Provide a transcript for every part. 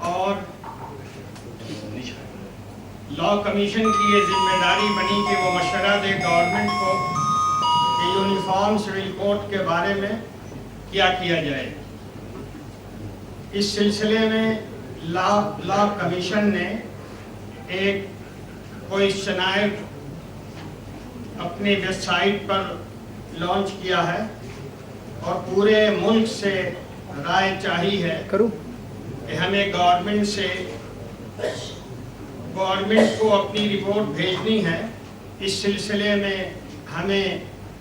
और law commission की ये जिम्मेदारी बनी कि वो मशवरा दे गवर्नमेंट को कि यूनिफॉर्म सिविल कोड के बारे में क्या किया जाए। इस सिलसिले में लॉ कमीशन ने एक क्वेश्चनायर अपनी वेबसाइट पर लॉन्च किया है और पूरे मुल्क से राय चाहिए है कि हमें गवर्नमेंट को अपनी रिपोर्ट भेजनी है। इस सिलसिले में हमें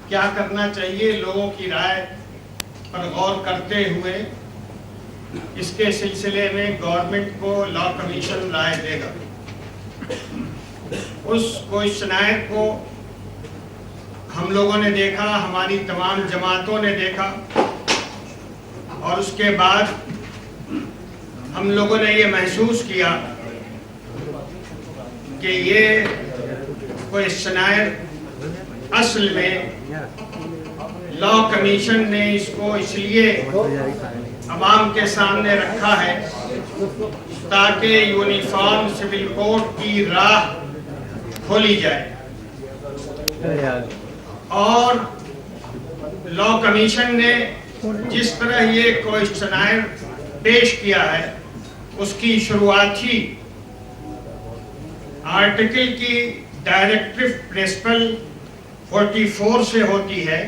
क्या करना चाहिए, लोगों की राय पर गौर करते हुए इसके सिलसिले में गवर्नमेंट को लॉ कमीशन राय देगा। उस क्वेश्चनायर को हम लोगों ने देखा, हमारी तमाम जमातों ने देखा और उसके बाद हम लोगों ने ये महसूस किया कि ये क्वेश्चनायर असल में लॉ कमीशन ने इसको इसलिए अवाम के सामने रखा है ताकि यूनिफॉर्म सिविल कोड की राह खोली जाए। और लॉ कमीशन ने जिस तरह ये क्वेश्चनायर पेश किया है उसकी शुरुआती आर्टिकल की डायरेक्टिव प्रिंसिपल 44 से होती है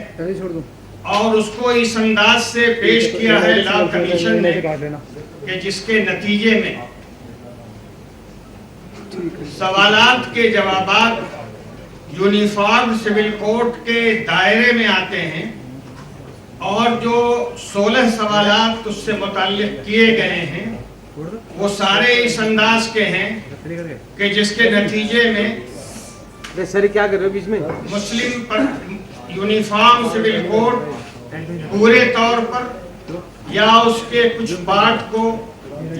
और उसको इस अंदाज से पेश किया है लॉ कमीशन ने कि जिसके नतीजे में सवालात के जवाबात यूनिफॉर्म सिविल कोड के दायरे में आते हैं और जो 16 सवालात उससे मुताल्लिक किए गए हैं वो सारे इस अंदाज के हैं कि जिसके नतीजे में सर क्या कर रहे हो बीच में मुस्लिम पर यूनिफॉर्म सिविल कोड पूरे तौर पर या उसके कुछ पार्ट को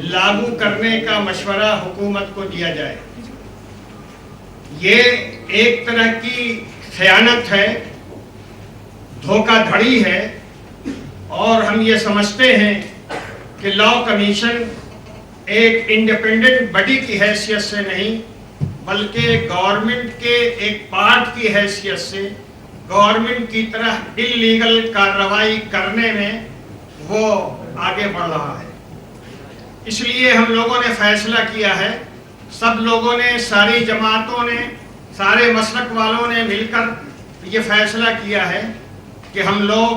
लागू करने का मशवरा हुकूमत को दिया जाए। ये एक तरह की खयानत है, धोखाधड़ी है और हम ये समझते हैं कि लॉ कमीशन एक इंडिपेंडेंट बॉडी की हैसियत से नहीं बल्कि गवर्नमेंट के एक पार्ट की हैसियत से गवर्नमेंट की तरह इल्लीगल कार्रवाई करने में वो आगे बढ़ रहा है। इसलिए हम लोगों ने फैसला किया है, सब लोगों ने, सारी जमातों ने, सारे मसलक वालों ने मिलकर ये फैसला किया है कि हम लोग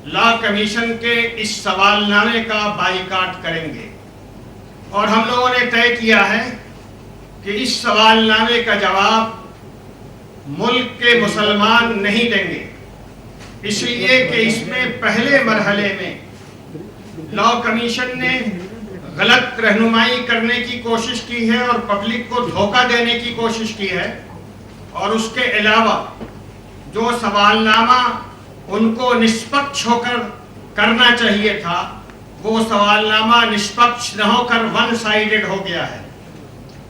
लॉ कमीशन के इस सवालनामे का बाइकाट करेंगे और हम लोगों ने तय किया है कि इस सवालनामे का जवाब मुल्क के मुसलमान नहीं देंगे, इसलिए कि इसमें पहले मरहले में लॉ कमीशन ने गलत रहनुमाई करने की कोशिश की है और पब्लिक को धोखा देने की कोशिश की है और उसके अलावा जो सवालनामा उनको निष्पक्ष होकर करना चाहिए था वो सवालनामा निष्पक्ष न होकर वन साइडेड हो गया है।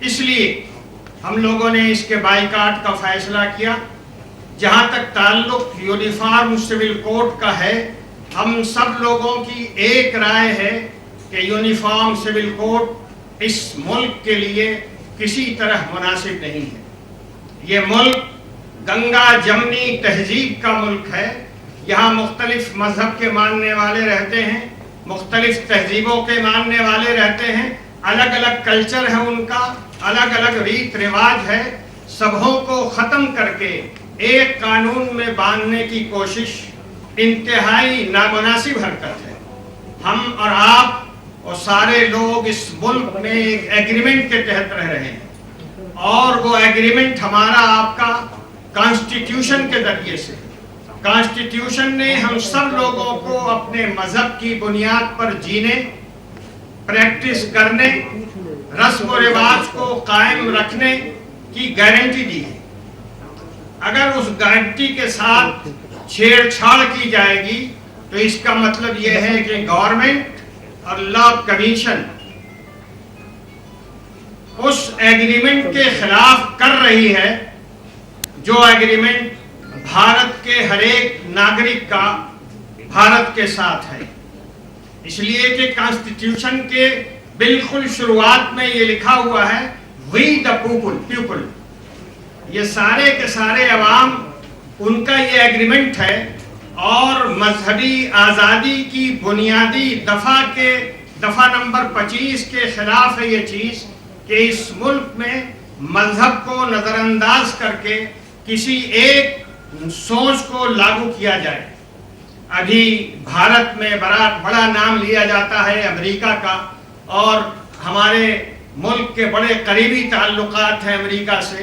इसलिए हम लोगों ने इसके बाइकाट का फैसला किया। जहां तक ताल्लुक यूनिफॉर्म सिविल कोड का है, हम सब लोगों की एक राय है कि यूनिफॉर्म सिविल कोड इस मुल्क के लिए किसी तरह मुनासिब नहीं है। ये मुल्क गंगा जमनी तहजीब का मुल्क है। यहाँ मुख्तलिफ मजहब के मानने वाले रहते हैं, मुख्तलिफ तहजीबों के मानने वाले रहते हैं, अलग अलग कल्चर है उनका, अलग अलग रीत रिवाज है। सबों को ख़त्म करके एक कानून में बांधने की कोशिश इंतहाई नामुनासिब हरकत है। हम और आप और सारे लोग इस मुल्क में एक एग्रीमेंट के तहत रह रहे हैं और वो एग्रीमेंट हमारा आपका कॉन्स्टिट्यूशन के जरिए से, कॉन्स्टिट्यूशन ने हम सब लोगों को अपने मजहब की बुनियाद पर जीने, प्रैक्टिस करने, रस्म और रिवाज को कायम रखने की गारंटी दी है। अगर उस गारंटी के साथ छेड़छाड़ की जाएगी तो इसका मतलब यह है कि गवर्नमेंट और लॉ कमीशन उस एग्रीमेंट के खिलाफ कर रही है जो एग्रीमेंट भारत के हर एक नागरिक का भारत के साथ है। इसलिए कि कॉन्स्टिट्यूशन के بالکل شروعات میں یہ لکھا ہوا ہے وی دا پیپل. یہ سارے کے سارے عوام ان کا یہ ایگریمنٹ ہے اور مذہبی آزادی کی بنیادی دفعہ نمبر 25 کے خلاف ہے یہ چیز کہ اس ملک میں مذہب کو نظر انداز کر کے کسی ایک سوچ کو لاگو کیا جائے. ابھی بھارت میں بڑا نام لیا جاتا ہے امریکہ کا اور ہمارے ملک کے بڑے قریبی تعلقات ہیں امریکہ سے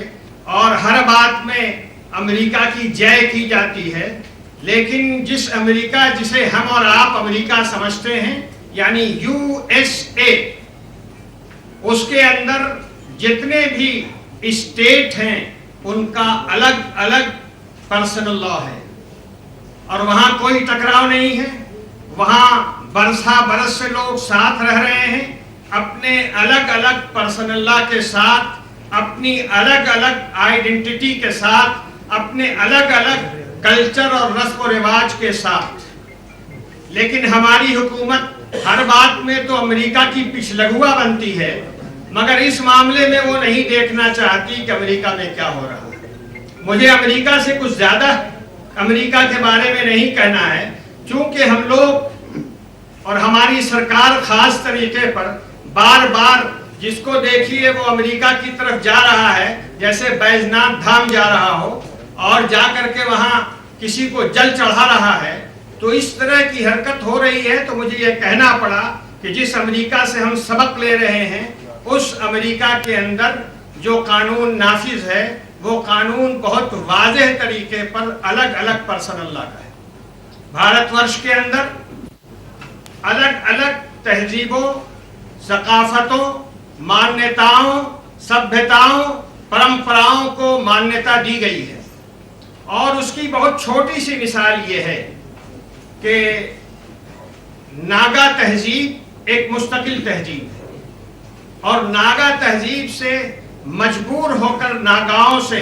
اور ہر بات میں امریکہ کی جے کی جاتی ہے. لیکن جس امریکہ جسے ہم اور آپ امریکہ سمجھتے ہیں یعنی USA، اس کے اندر جتنے بھی اسٹیٹ ہیں ان کا الگ الگ پرسنل لا ہے اور وہاں کوئی ٹکراؤ نہیں ہے. وہاں برس سے لوگ ساتھ رہ رہے ہیں اپنے الگ الگ پرسنل لا کے ساتھ، اپنی الگ الگ آئیڈینٹی کے ساتھ، اپنے الگ الگ کلچر اور رسم و رواج کے ساتھ. لیکن ہماری حکومت ہر بات میں تو امریکہ کی پچھلگوا بنتی ہے مگر اس معاملے میں وہ نہیں دیکھنا چاہتی کہ امریکہ میں کیا ہو رہا ہے. مجھے امریکہ سے کچھ زیادہ امریکہ کے بارے میں نہیں کہنا ہے چونکہ ہم لوگ اور ہماری سرکار خاص طریقے پر بار بار جس کو دیکھیے وہ امریکہ کی طرف جا رہا ہے جیسے بیجناتھ دھام جا رہا ہو اور جا کر کے وہاں کسی کو جل چڑھا رہا ہے. تو اس طرح کی حرکت ہو رہی ہے تو مجھے یہ کہنا پڑا کہ جس امریکہ سے ہم سبق لے رہے ہیں اس امریکہ کے اندر جو قانون نافذ ہے وہ قانون بہت واضح طریقے پر الگ الگ پرسنل لا کا ہے. بھارت ورش کے اندر الگ الگ تہذیبوں، ثقافتوں، مانیتاؤں، سبھیتاؤں، پرمپراؤں کو مانیتا دی گئی ہے اور اس کی بہت چھوٹی سی مثال یہ ہے کہ ناگا تہذیب ایک مستقل تہذیب ہے اور ناگا تہذیب سے مجبور ہو کر ناگاؤں سے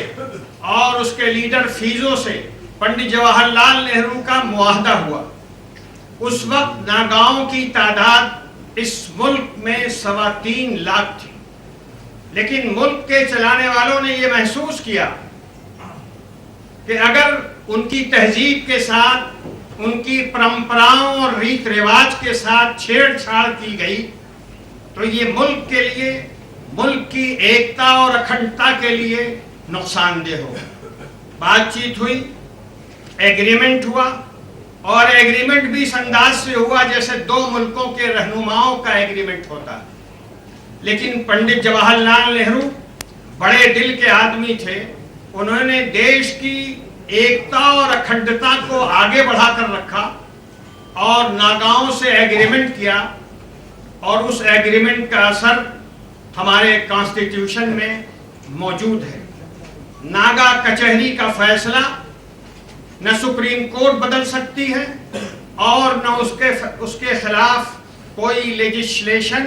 اور اس کے لیڈر فیزوں سے پنڈت جواہر لال نہرو کا معاہدہ ہوا. اس وقت ناگاؤں کی تعداد اس ملک میں 3.25 لاکھ تھی لیکن ملک کے چلانے والوں نے یہ محسوس کیا کہ اگر ان کی تہذیب کے ساتھ، ان کی پرمپراؤں اور ریت رواج کے ساتھ چھیڑ چھاڑ کی گئی تو یہ ملک کے لیے، ملک کی ایکتا اور اکھنڈتا کے لیے نقصان دہ ہو. بات چیت ہوئی، ایگریمنٹ ہوا اور ایگریمنٹ بھی اس انداز سے ہوا جیسے دو ملکوں کے رہنماؤں کا ایگریمنٹ ہوتا ہے. لیکن پنڈت جواہر لال نہرو بڑے دل کے آدمی تھے. انہوں نے دیش کی ایکتا اور اکھنڈتا کو آگے بڑھا کر رکھا اور ناگاؤں سے ایگریمنٹ کیا اور اس ایگریمنٹ کا اثر ہمارے کانسٹیٹیوشن میں موجود ہے. ناگا کچہری کا فیصلہ نہ سپریم کورٹ بدل سکتی ہے اور نہ اس کے خلاف کوئی لیجسلیشن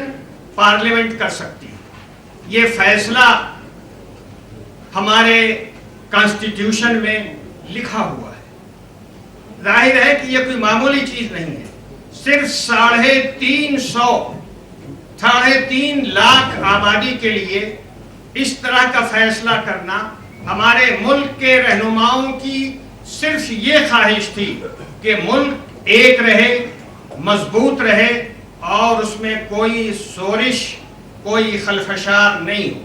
پارلیمنٹ کر سکتی ہے. یہ فیصلہ ہمارے کانسٹیٹیوشن میں لکھا ہوا ہے. ظاہر ہے کہ یہ کوئی معمولی چیز نہیں ہے. صرف 3.5 لاکھ آبادی کے لیے اس طرح کا فیصلہ کرنا، ہمارے ملک کے رہنماؤں کی صرف یہ خواہش تھی کہ ملک ایک رہے، مضبوط رہے اور اس میں کوئی شورش، کوئی خلفشار نہیں ہو،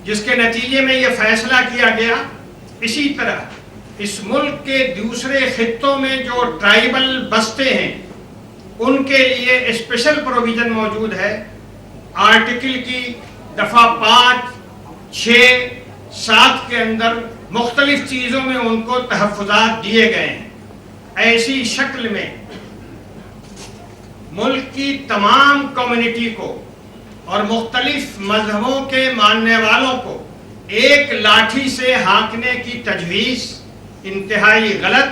جس کے نتیجے میں یہ فیصلہ کیا گیا. اسی طرح اس ملک کے دوسرے خطوں میں جو ٹرائبل بستے ہیں ان کے لیے اسپیشل پروویژن موجود ہے. آرٹیکل کی دفعہ 5، 6، 7 کے اندر مختلف چیزوں میں ان کو تحفظات دیے گئے ہیں. ایسی شکل میں ملک کی تمام کمیونٹی کو اور مختلف مذہبوں کے ماننے والوں کو ایک لاٹھی سے ہانکنے کی تجویز انتہائی غلط،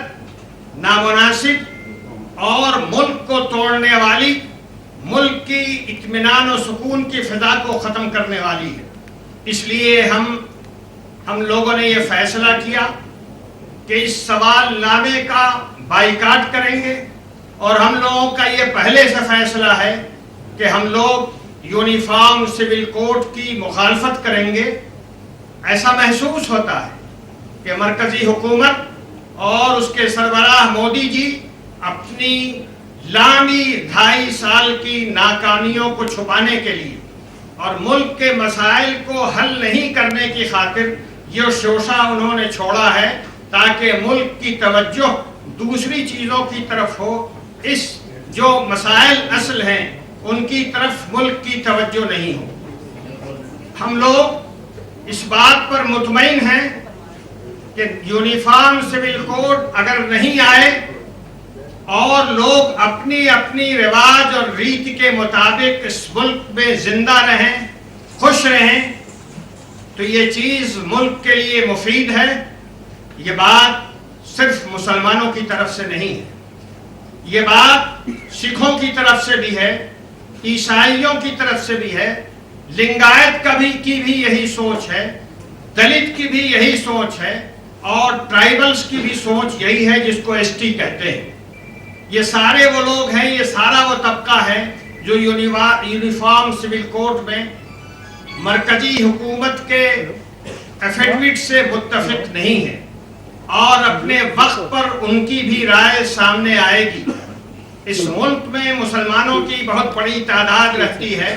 نامناسب اور ملک کو توڑنے والی، ملک کی اطمینان و سکون کی فضا کو ختم کرنے والی ہے. اس لیے ہم لوگوں نے یہ فیصلہ کیا کہ اس سوال نامے کا بائیکاٹ کریں گے اور ہم لوگوں کا یہ پہلے سے فیصلہ ہے کہ ہم لوگ यूनिफॉर्म सिविल कोड की मुखालफत करेंगे, ऐसा महसूस होता है कि मरकजी हुकूमत और उसके सरबराह मोदी जी अपनी लंबी 2.5 साल की नाकामियों को छुपाने के लिए और मुल्क के मसाइल को हल नहीं करने की खातिर ये शोशा उन्होंने छोड़ा है ताकि मुल्क की तवज्जो दूसरी चीज़ों की तरफ हो। इस जो मसाइल असल हैं उनकी तरफ मुल्क की तवज्जो नहीं हो। हम लोग इस बात पर मुतमईन हैं कि यूनिफॉर्म सिविल कोड अगर नहीं आए और लोग अपनी अपनी रिवाज और रीति के मुताबिक इस मुल्क में जिंदा रहें, खुश रहें, तो ये चीज़ मुल्क के लिए मुफीद है। ये बात सिर्फ मुसलमानों की तरफ से नहीं है, ये बात सिखों की तरफ से भी है, ईसाइयों की तरफ से भी है, लिंगायत की भी यही सोच है, दलित की भी यही सोच है और ट्राइबल्स की भी सोच यही है जिसको एसटी कहते हैं। ये सारे वो लोग हैं, ये सारा वो तबका है जो यूनिफॉर्म सिविल कोड में मरकजी हुकूमत के एफिडेविट से मुत्तफिक नहीं है और अपने वक्त पर उनकी भी राय सामने आएगी। इस मुल्क में मुसलमानों की बहुत बड़ी तादाद रहती है।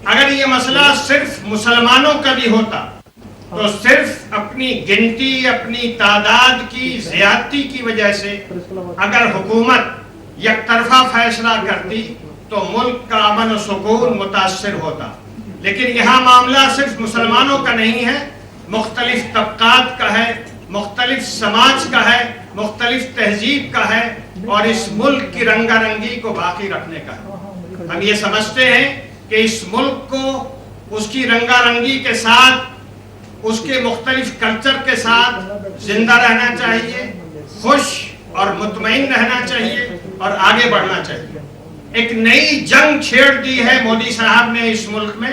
अगर ये मसला सिर्फ मुसलमानों का भी होता तो सिर्फ अपनी गिनती, अपनी तादाद की ज्यादती की वजह से अगर हुकूमत यकतरफा फैसला करती तो मुल्क का अमन और सुकून मुतासर होता। लेकिन यहाँ मामला सिर्फ मुसलमानों का नहीं है, मुख्तलिफ तबकात का है, मुख्तलिफ समाज का है, मुख्तलिफ तहजीब का है और इस मुल्क की रंगारंगी को बाकी रखने का है। हम ये समझते हैं कि इस मुल्क को उसकी रंगारंगी के साथ, उसके मुख्तलिफ कल्चर के साथ जिंदा रहना चाहिए, खुश और मुतमईन रहना चाहिए और आगे बढ़ना चाहिए। एक नई जंग छेड़ दी है मोदी साहब ने इस मुल्क में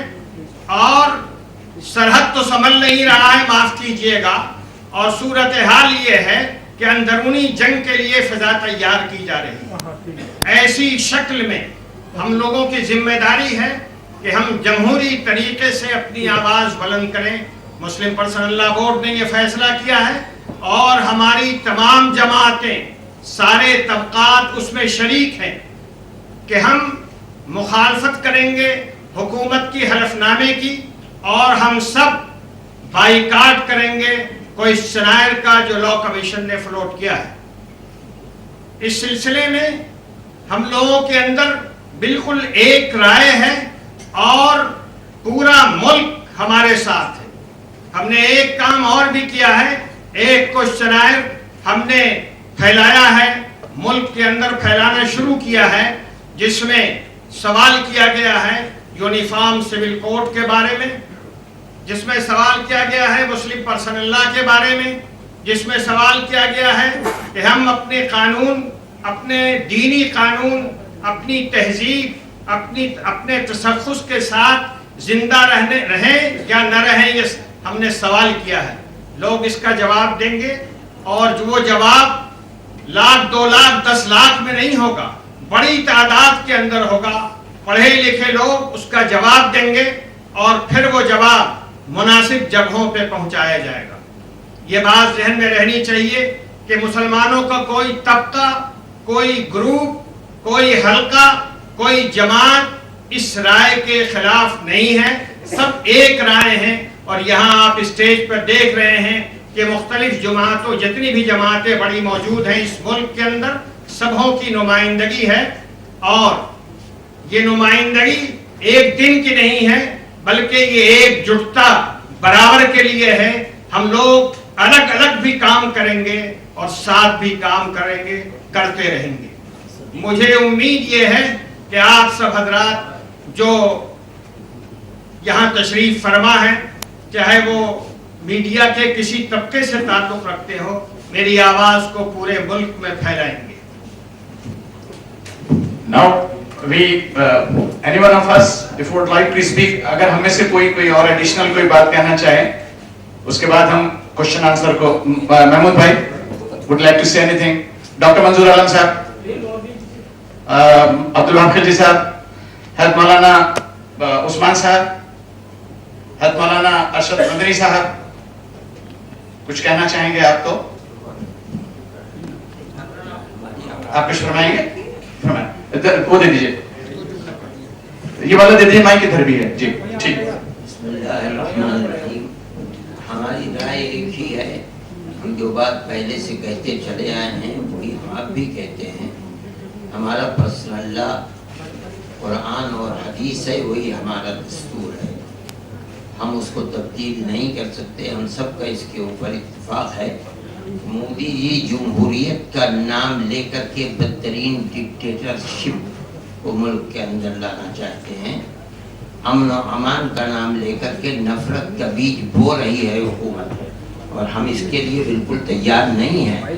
और सरहद तो संभल नहीं रहा है, माफ कीजिएगा, और सूरत हाल ये है कि अंदरूनी जंग के लिए फिजा तैयार की जा रही है। ऐसी शक्ल में हम लोगों की जिम्मेदारी है कि हम जमहूरी तरीके से अपनी आवाज बुलंद करें। मुस्लिम पर्सनल लॉ बोर्ड ने यह फैसला किया है और हमारी तमाम जमातें, सारे तबकात उसमें शरीक हैं कि हम मुखालफत करेंगे हुकूमत की हलफनामे की और हम सब बाइकाट करेंगे कोई शनायर का जो लॉ कमीशन ने फ्लोट किया है। इस सिलसिले में हम लोगों के अंदर बिल्कुल एक राय है और पूरा मुल्क हमारे साथ है। हमने एक काम और भी किया है, एक क्वेश्चनायर हमने फैलाया है, मुल्क के अंदर फैलाना शुरू किया है, जिसमें सवाल किया गया है यूनिफॉर्म सिविल कोड के बारे में, जिसमें सवाल किया गया है मुस्लिम पर्सनल लॉ के बारे में, जिसमें सवाल किया गया है कि हम अपने कानून, अपने दीनी कानून, अपनी तहजीब, अपने तशख़्ख़ुस के साथ जिंदा रहें या न रहें, ये हमने सवाल किया है। लोग इसका जवाब देंगे और जो वो जवाब लाख, 2 लाख, 10 लाख में नहीं होगा, बड़ी तादाद के अंदर होगा। पढ़े लिखे लोग उसका जवाब देंगे और फिर वो जवाब मुनासिब जगहों पे पहुंचाया जाएगा। ये बात ज़हन में रहनी चाहिए कि मुसलमानों का कोई तबका, कोई ग्रुप, कोई हल्का, कोई जमात इस राय के खिलाफ नहीं है, सब एक राय है। और यहाँ आप स्टेज पर देख रहे हैं कि मुख्तलिफ जमातों, जितनी भी जमातें बड़ी मौजूद हैं इस मुल्क के अंदर, सबों की नुमाइंदगी है और ये नुमाइंदगी एक दिन की नहीं है, बल्कि ये एकजुटता बराबर के लिए है। हम लोग अलग अलग भी काम करेंगे और साथ भी काम करेंगे, करते रहेंगे। मुझे उम्मीद ये है कि आप सब हजरात जो यहाँ तशरीफ फरमा है, चाहे वो मीडिया के किसी तबके से ताल्लुक रखते हो, मेरी आवाज को पूरे मुल्क में फैलाएंगे। Now we anyone of us if would like to speak, अगर हमें से कोई और एडिशनल कोई बात कहना चाहे, उसके बाद हम क्वेश्चन आंसर को, महमूद भाई would like to say anything, doctor मंजूर आलम साहब, अब्दुल वहाब खिलजी साहब, हैदर मौलाना عثمان صاحب, حضرت مولانا ارشد مدنی صاحب, کچھ کہنا چاہیں گے آپ؟ تو آپ کچھ فرمائیں گے؟ فرمائیں. ادھر وہ دے دیجیے, یہ والا دے دیجیے, مائک ادھر بھی ہے. جی ٹھیک. بسم اللہ الرحمن الرحیم. ہماری رائے ایک ہی ہے, ہم جو بات پہلے سے کہتے چلے آئے ہیں وہی ہم اب بھی کہتے ہیں. ہمارا پرسنل اللہ قرآن اور حدیث ہے, وہی ہمارا دستور ہے, ہم اس کو تبدیل نہیں کر سکتے. ہم سب کا اس کے اوپر اتفاق ہے. مودی جی جمہوریت کا نام لے کر کے بدترین ڈکٹیٹرشپ کو ملک کے اندر لانا چاہتے ہیں. امن و امان کا نام لے کر کے نفرت کا بیج بو رہی ہے حکومت, اور ہم اس کے لیے بالکل تیار نہیں ہیں.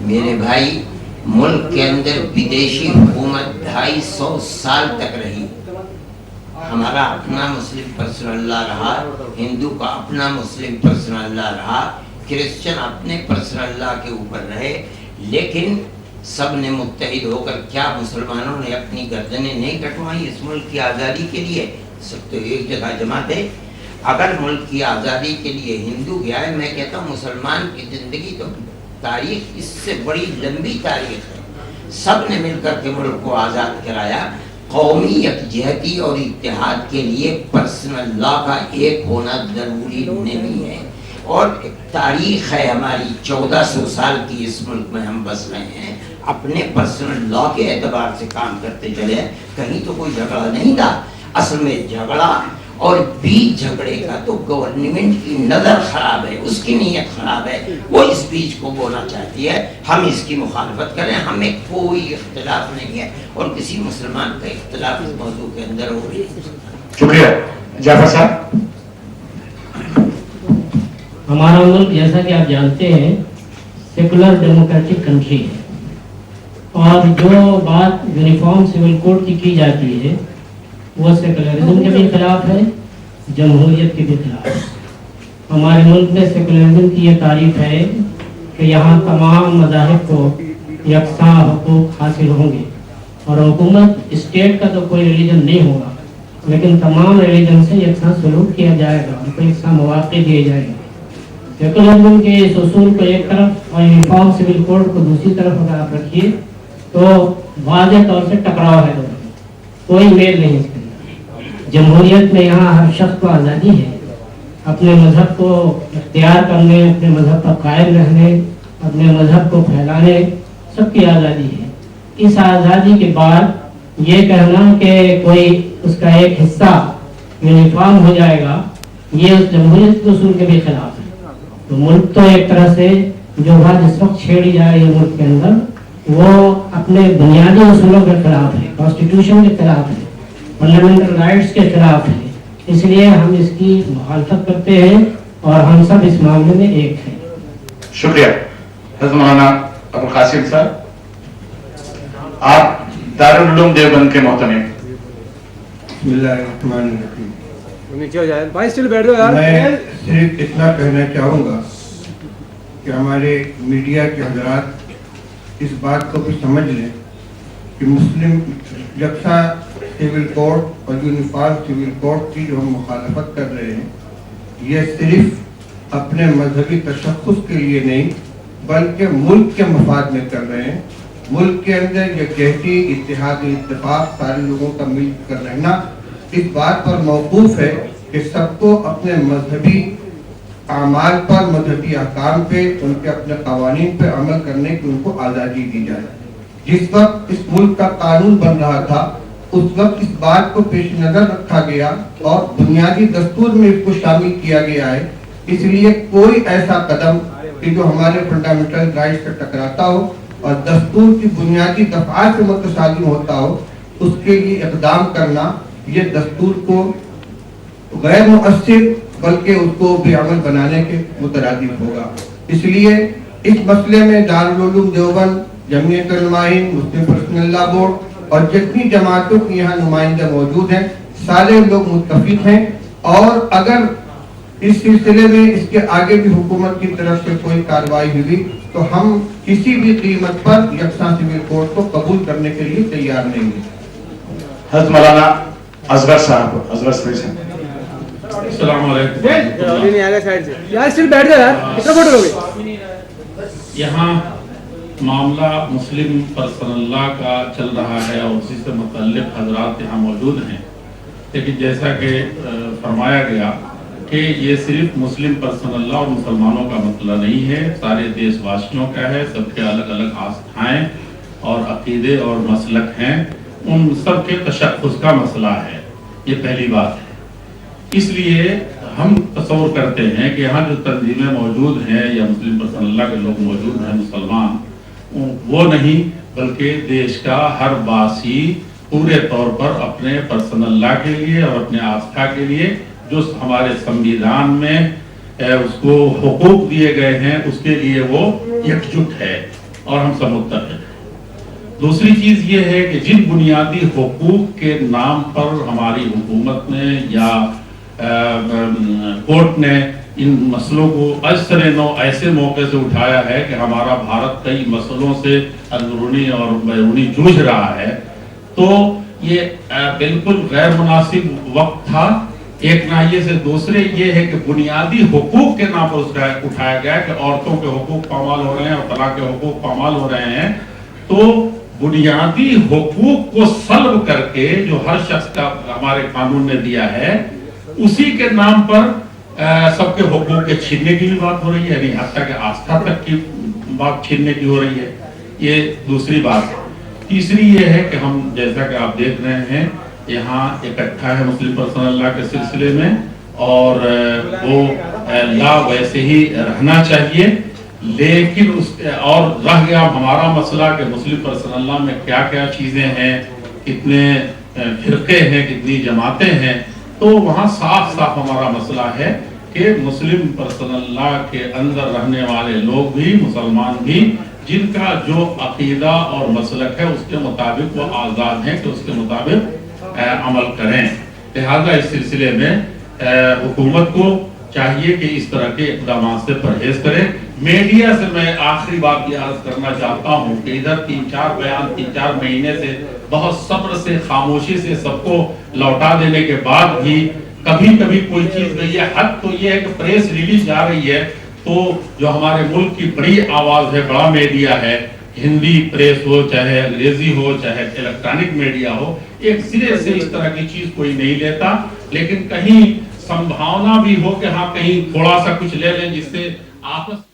میرے بھائی, ملک کے اندر بدیشی حکومت 250 سال تک رہی. ہمارا اپنا مسلم پرسنل اللہ رہا, ہندو کا اپنا مسلم پرسنل اللہ رہا, کرسچن اپنے پرسنل اللہ کے اوپر رہے, لیکن سب نے متحد ہو کر کیا مسلمانوں نے اپنی گردنیں نہیں کٹوائی اس ملک کی آزادی کے لیے؟ سب تو ایک جگہ جمع تھے. اگر ملک کی آزادی کے لیے ہندو گیا ہے, میں کہتا ہوں مسلمان کی زندگی تو تاریخ اس سے بڑی لمبی تاریخ ہے. سب نے مل کر کے ملک کو آزاد کرایا. قومی یکجہتی اور اتحاد کے لیے پرسنل لا کا ایک ہونا ضروری نہیں ہے, اور ایک تاریخ ہے ہماری 1400 سال کی اس ملک میں ہم بس رہے ہیں. اپنے پرسنل لا کے اعتبار سے کام کرتے چلے, کہیں تو کوئی جھگڑا نہیں تھا. اصل میں جھگڑا اور بیچ جھگڑے کا تو گورنمنٹ کی نظر خراب ہے, اس کی نیت خراب ہے, وہ اس بیچ کو بونا چاہتی ہے. ہم اس کی مخالفت کریں, ہمیں کوئی اختلاف نہیں ہے, اور کسی مسلمان کا اختلاف اس موضوع کے اندر ہو رہی ہے. شکریہ. جعفر صاحب. ہمارا ملک جیسا کہ آپ جانتے ہیں سیکولر ڈیموکریٹک کنٹری ہے, اور جو بات یونیفارم سول کوڈ کی جاتی ہے وہ سیکولرزم کے بھی خلاف ہے, جمہوریت کے بھی خلاف ہے. ہمارے ملک میں سیکولرزم کی یہ تعریف ہے کہ یہاں تمام مذاہب کو یکساں حقوق حاصل ہوں گے, اور حکومت اسٹیٹ کا تو کوئی ریلیجن نہیں ہوگا, لیکن تمام ریلیجن سے یکساں سلوک کیا جائے گا, ان کو یکساں مواقع دیے جائیں گے. سیکولرزم کے اس اصول کو ایک طرف اور یونیفارم سول کوڈ کو دوسری طرف اگر آپ رکھیے تو واضح طور سے ٹکراؤ ہے, کوئی میل نہیں اس کے. جمہوریت میں یہاں ہر شخص کو آزادی ہے اپنے مذہب کو اختیار کرنے, اپنے مذہب پر قائم رہنے, اپنے مذہب کو پھیلانے, سب کی آزادی ہے. اس آزادی کے بعد یہ کہنا کہ کوئی اس کا ایک حصہ یونیفارم ہو جائے گا, یہ اس جمہوریت کے اصول کے بھی خلاف ہے. تو ملک تو ایک طرح سے جو بات اس وقت چھیڑی جا رہی ہے ملک کے اندر وہ اپنے بنیادی اصولوں کے خلاف ہے, کانسٹیٹیوشن کے خلاف ہے, فنڈامنٹل رائٹس کے خلاف ہے. اس لیے ہم اس کی مخالفت کرتے ہیں, اور ہم سب اس معاملے میں ایک ہیں. شکریہ. حضرت مولانا ابوالقاسم صاحب, آپ دارالعلوم دیوبند کے محتمم. بسم اللہ الرحمن الرحیم. نیچے ہو جائے بھائی, اسٹل بیٹھ جاؤ یار. میں صرف اتنا کہنا چاہوں گا کہ ہمارے میڈیا کے حضرات اس بات کو بھی سمجھ لیں کہ مسلم یکساں سول کوڈ اور یونیفارم سول کوڈ کی جو ہم مخالفت کر رہے ہیں یہ صرف اپنے مذہبی تشخص کے لیے نہیں بلکہ ملک کے مفاد میں کر رہے ہیں. ملک کے اندر یکجہتی, اتحاد و اتفاق, سارے لوگوں کا مل کر رہنا اس بات پر موقوف ہے کہ سب کو اپنے مذہبی اعمال پر, مذہبی احکام پہ, ان کے اپنے قوانین پہ عمل کرنے کی ان کو آزادی دی جائے. جس وقت اس ملک کا قانون بن رہا تھا اس وقت اس بات کو پیش نظر رکھا گیا اور بنیادی دستور میں اس کو شامل کیا گیا ہے. اس لیے کوئی ایسا قدم کہ جو ہمارے فنڈامنٹل رائٹس سے ٹکراتا ہو اور دستور کی بنیادی دفعات سے متصادم ہوتا ہو, اس کے لیے اقدام کرنا یہ دستور کو غیر مؤثر بلکہ اس کو بے عمل بنانے کے مترادف ہوگا. اس لیے اس مسئلے میں دارالعلوم دیوبند, جمعیت علماء ہند, مسلم پرسنل لا بورڈ اور جتنی جماعتوں کی یہاں نمائندے موجود ہیں سارے لوگ متفق ہیں. اور اگر اس سلسلے میں اس کے آگے بھی حکومت کی طرف سے کوئی کارروائی ہوئی تو ہم کسی بھی قیمت پر یکساں سول کوڈ کو قبول کرنے کے لیے تیار نہیں ہیں. حضرت مولانا असगर साहब, असगर साहब। अस्सलाम वालेकुम। अभी नहीं आएगा साइड से यार, स्टिल बैठ जाओ यार, कितना फोटो लोगे? यहाँ मामला मुस्लिम पर्सनल्लाह का चल रहा है और उसी से मुतल्लिक हजरात यहाँ मौजूद हैं, लेकिन जैसा कि फरमाया गया कि ये सिर्फ मुस्लिम पर्सनल्लाह और मुसलमानों का मसला नहीं है, सारे देशवासियों का है। सबके अलग अलग आस्थाएं और अकीदे और मसलक हैं, उन सब के तशख़्ख़ुस का मसला है। ये पहली बात है। इसलिए हम तसव्वुर करते हैं कि यहाँ जो तंजीमें मौजूद हैं या मुस्लिम पर्सनल्लाह के लोग मौजूद हैं, मुसलमान, वो नहीं बल्कि देश का हर बासी पूरे तौर पर अपने पर्सनल्लाह के लिए और अपने आस्था के लिए जो हमारे संविधान में उसको हुकूक दिए गए हैं, उसके लिए वो एकजुट है और हम सब मुत्तफ़िक़ हैं। दूसरी चीज़ ये है कि जिन बुनियादी हुकूक के नाम पर हमारी हुकूमत ने या कोर्ट ने इन मसलों को अक्सर नो ऐसे मौके से उठाया है कि हमारा भारत कई मसलों से अंदरूनी और बैरूनी जूझ रहा है, तो ये बिल्कुल गैर मुनासिब वक्त था। एक नाहिए से दूसरे ये है कि बुनियादी हुकूक के नाम पर उसका उठाया गया कि औरतों के हुकूक पामाल हो रहे हैं और तलाक के हुकूक पामाल हो रहे हैं, तो बुनियादी हुकूक को सल्ब करके जो हर शख्स का हमारे कानून ने दिया है, उसी के नाम पर सबके हुकूक के छीनने की भी बात हो रही है, यानी हत्या के आस्था तक की बात छीनने की हो रही है। ये दूसरी बात है। तीसरी ये है कि हम जैसा कि आप देख रहे हैं यहाँ इकट्ठा है मुस्लिम पर्सनल्लाह के सिलसिले में, और वो ला वैसे ही रहना चाहिए, लेकिन उस और रह गया हमारा मसला कि मुस्लिम पर्सनल्लाह में क्या क्या चीज़ें हैं, कितने फिरके हैं, कितनी जमातें हैं, तो वहाँ साफ साफ हमारा मसला है कि मुस्लिम पर्सनल्लाह के अंदर रहने वाले लोग भी, मुसलमान भी, जिनका जो अकीदा और मसलक है उसके मुताबिक वो आज़ाद हैं कि उसके मुताबिक अमल करें। लिहाजा इस सिलसिले में हुकूमत को चाहिए कि इस तरह के इक़दाम से परहेज करें। मीडिया से मैं आखिरी बात ये अर्ज करना चाहता हूँ कि इधर 3-4 बयान 3-4 महीने से बहुत सब्र से, खामोशी से सबको लौटा देने के बाद भी कभी कभी कोई चीज गई है। हद तो ये है कि प्रेस रिलीज जा रही है, तो जो हमारे मुल्क की बड़ी आवाज है, बड़ा मीडिया है, हिंदी प्रेस हो, चाहे अंग्रेजी हो, चाहे इलेक्ट्रॉनिक मीडिया हो, एक सिरे से इस तरह की चीज कोई नहीं लेता, लेकिन कहीं संभावना भी हो कि हाँ कहीं थोड़ा सा कुछ ले लें जिससे आपस